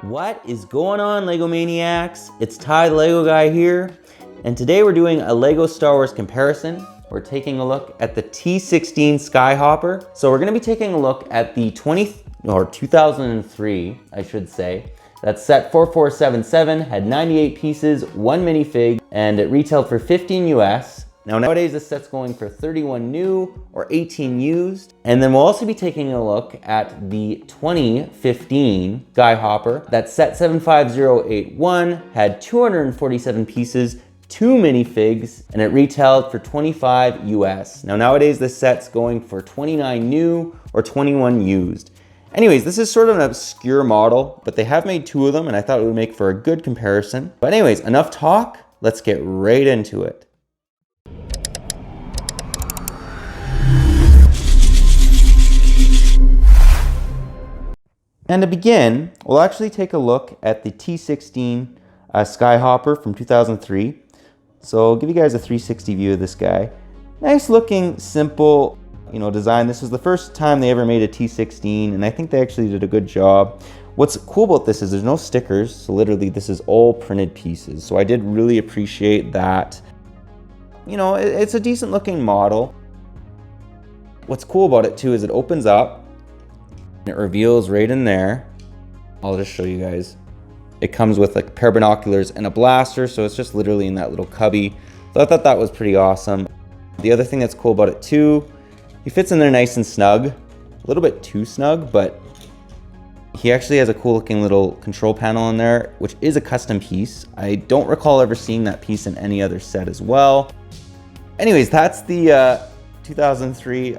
What is going on, LEGO Maniacs? It's Ty the LEGO guy here, and today we're doing a LEGO Star Wars comparison. We're taking a look at the T-16 Skyhopper. So we're gonna be taking a look at the 2003, I should say. That's set 4477, had 98 pieces, 1 minifig, and it retailed for 15 US. Now nowadays this set's going for 31 new or 18 used. And then we'll also be taking a look at the 2015 Skyhopper. That's set 75081, had 247 pieces, 2 minifigs, and it retailed for 25 US. Now nowadays this set's going for 29 new or 21 used. Anyways, this is sort of an obscure model, but they have made 2 of them and I thought it would make for a good comparison. But anyways, enough talk, let's get right into it. And to begin, we'll actually take a look at the T-16 Skyhopper from 2003. So I'll give you guys a 360 view of this guy. Nice looking, simple, design. This was the first time they ever made a T-16, and I think they actually did a good job. What's cool about this is there's no stickers, so literally this is all printed pieces. So I did really appreciate that. It's a decent looking model. What's cool about it too is it opens up. It reveals right in there. I'll just show you guys. It comes with like a pair of binoculars and a blaster, so it's just literally in that little cubby. So I thought that was pretty awesome. The other thing that's cool about it too, he fits in there nice and snug. A little bit too snug, but he actually has a cool looking little control panel in there, which is a custom piece. I don't recall ever seeing that piece in any other set as well. Anyways, that's the 2003.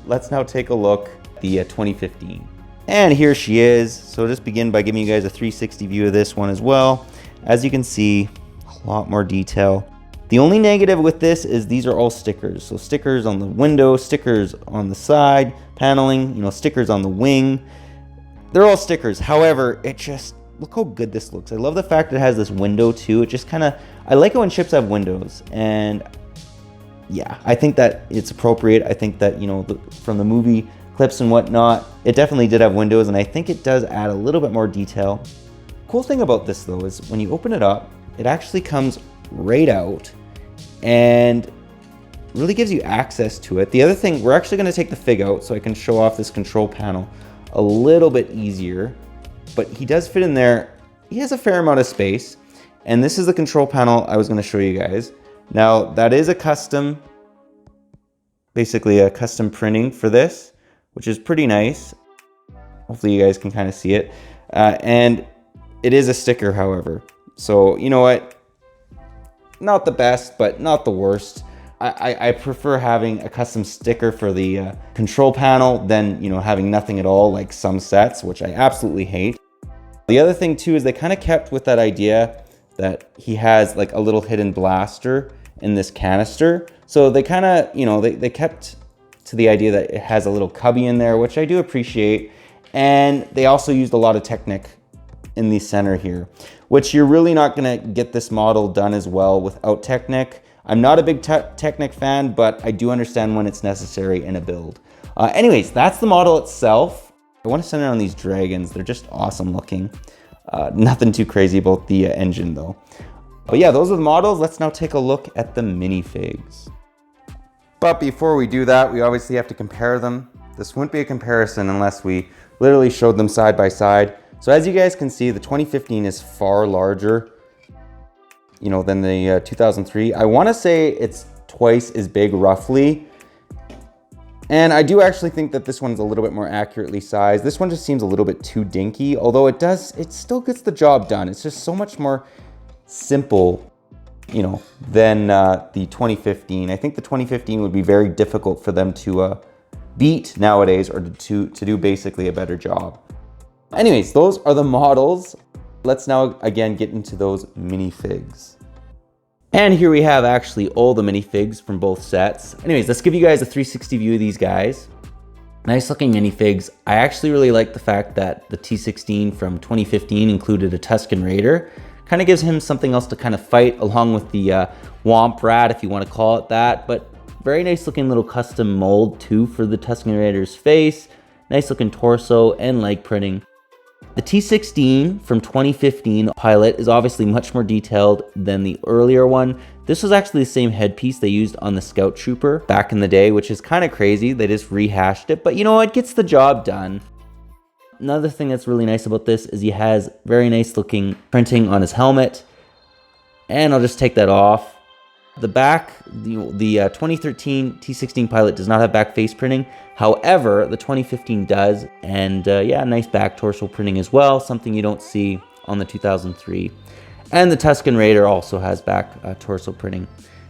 Let's now take a look at the 2015. And here she is. So just begin by giving you guys a 360 view of this one as well. As you can see, a lot more detail. The only negative with this is these are all stickers. So stickers on the window, stickers on the side paneling, stickers on the wing. They're all stickers. However, look how good this looks. I love the fact it has this window too. It just I like it when ships have windows. And yeah, I think that it's appropriate. I think that, from the movie clips and whatnot, it definitely did have windows, and I think it does add a little bit more detail. Cool thing about this though is when you open it up, it actually comes right out and really gives you access to it. The other thing, we're actually going to take the fig out so I can show off this control panel a little bit easier, but he does fit in there. He has a fair amount of space, and this is the control panel I was going to show you guys. Now that is basically a custom printing for this, which is pretty nice. Hopefully you guys can kind of see it. And it is a sticker, however. So you know what? Not the best, but not the worst. I prefer having a custom sticker for the control panel than having nothing at all like some sets, which I absolutely hate. The other thing too is they kind of kept with that idea that he has like a little hidden blaster in this canister. So they kind of, they kept to the idea that it has a little cubby in there, which I do appreciate. And they also used a lot of Technic in the center here, which you're really not gonna get this model done as well without Technic. I'm not a big Technic fan, but I do understand when it's necessary in a build. Anyways, that's the model itself. I want to center on these dragons. They're just awesome looking. Nothing too crazy about the engine though. But yeah, those are the models. Let's now take a look at the minifigs. But before we do that, we obviously have to compare them. This wouldn't be a comparison unless we literally showed them side by side. So as you guys can see, the 2015 is far larger, than the 2003. I want to say it's twice as big roughly. And I do actually think that this one's a little bit more accurately sized. This one just seems a little bit too dinky, although it still gets the job done. It's just so much more simple, than the 2015. I think the 2015 would be very difficult for them to beat nowadays, or to do basically a better job. Anyways, those are the models. Let's now again get into those minifigs. And here we have actually all the minifigs from both sets. Anyways, let's give you guys a 360 view of these guys. Nice looking minifigs. I actually really like the fact that the T-16 from 2015 included a Tusken Raider. Kind of gives him something else to kind of fight along with the Womp Rat, if you want to call it that. But very nice looking little custom mold too for the Tusken Raider's face. Nice looking torso and leg printing. The T-16 from 2015 pilot is obviously much more detailed than the earlier one. This was actually the same headpiece they used on the Scout Trooper back in the day, which is kind of crazy. They just rehashed it, but you know, it gets the job done. Another thing that's really nice about this is he has very nice looking printing on his helmet. And I'll just take that off. The back, the 2013 T-16 pilot does not have back face printing. However, the 2015 does. And yeah, nice back torso printing as well. Something you don't see on the 2003. And the Tusken Raider also has back torso printing.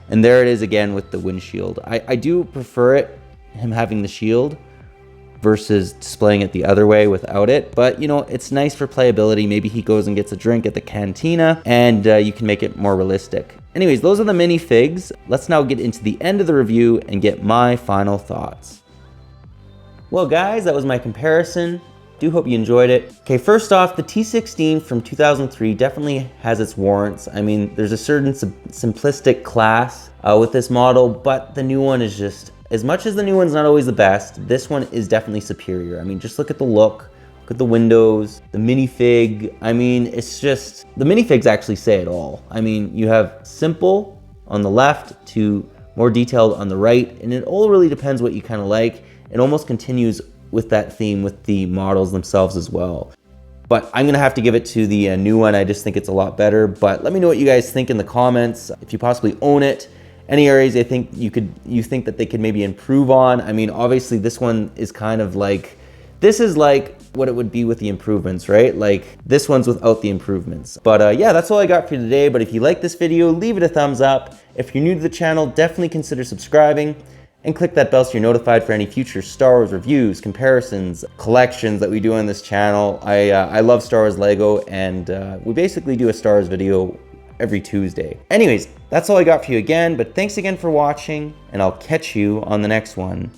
And there it is again with the windshield. I do prefer him having the shield versus displaying it the other way without it. But you know, it's nice for playability. Maybe he goes and gets a drink at the cantina and you can make it more realistic. Anyways, those are the minifigs. Let's now get into the end of the review and get my final thoughts. Well guys, that was my comparison. Do hope you enjoyed it. Okay, first off, the T-16 from 2003 definitely has its warrants. I mean, there's a certain simplistic class with this model, but the new one is just, as much as the new one's not always the best, this one is definitely superior. I mean, just look at the look, look at the windows, the minifig. I mean, it's just, the minifigs actually say it all. I mean, you have simple on the left to more detailed on the right, and it all really depends what you kind of like. It almost continues with that theme with the models themselves as well. But I'm gonna have to give it to the new one. I just think it's a lot better. But let me know what you guys think in the comments. If you possibly own it, any areas I think you think that they could maybe improve on. I mean, obviously this one is kind of like, this is like what it would be with the improvements, right? Like this one's without the improvements. But yeah, that's all I got for today. But if you like this video, leave it a thumbs up. If you're new to the channel, definitely consider subscribing. And click that bell so you're notified for any future Star Wars reviews, comparisons, collections that we do on this channel. I love Star Wars Lego, and we basically do a Star Wars video every Tuesday. Anyways, that's all I got for you again, but thanks again for watching, and I'll catch you on the next one.